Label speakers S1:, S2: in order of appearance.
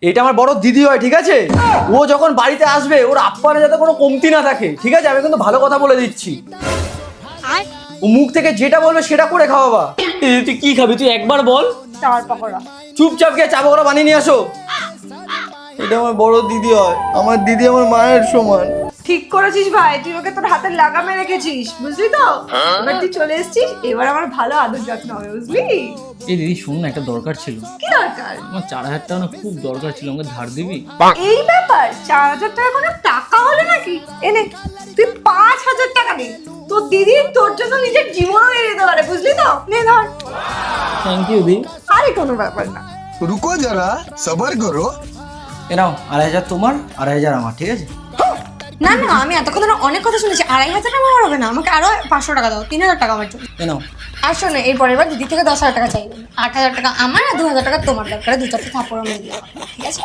S1: এটা আমার বড় দিদি হয়, ঠিক আছে? ও যখন বাড়িতে আসবে ওর আপ্যায়নে যাতে কোনো কমতি না থাকে, ঠিক আছে? আমি কিন্তু ভালো কথা বলে দিচ্ছি। ও মুখ থেকে যেটা বলবে সেটা করে খাওয়াবা।
S2: তুই কি খাবি? তুই একবার বল।
S3: চার পাকোড়া।
S1: চুপচাপ গিয়ে চা পকোড়া বানিয়ে নিয়ে আসো। এটা আমার বড় দিদি হয়, আমার দিদি আমার মায়ের সমান।
S3: ঠিক করেছিস ভাই, তুই ওকে তোর হাতের লাগামে রেখেছিস, বুঝলি তো? এবার তুই চলে এসেছিস, এবার আমার ভালো আদর যত্ন হবে, বুঝলি?
S2: এই দিদি শোন না, একটা দরকার ছিল।
S3: কি দরকার?
S2: আমার 4,000 টাকা না খুব দরকার ছিল, আমাকে ধার দিবি?
S3: এই ব্যাপার, 4,000 টাকা কোনো টাকা হলো নাকি? এনে তুই 5,000 টাকা দে। তোর দিদি তোর জন্য নিজের জীবনও দিয়ে দিতে পারে, বুঝলি তো? নে ধর।
S2: থ্যাংক ইউ দি।
S3: আরে কোনো ব্যাপার না।
S4: रुको जरा सबर करो।
S1: এ নাও 2,500 তোমার, 2,500 আমার, ঠিক আছে?
S3: না না, আমি এতক্ষণ ধরে অনেক কথা শুনেছি, 2,500 টাকা আমার হবে না, আমাকে আরো 500 টাকা দাও, 3,000 টাকা আমার জন্য।
S1: এ নাও।
S3: আর শোনো, এই পরের বার দিদি থেকে 10,000 টাকা চাইবে, 8,000 টাকা আমার আর 2,000 টাকা তোমার, দরকার 2-4টা থাপ্পড় আমি দিয়ে দেবো, ঠিক আছে?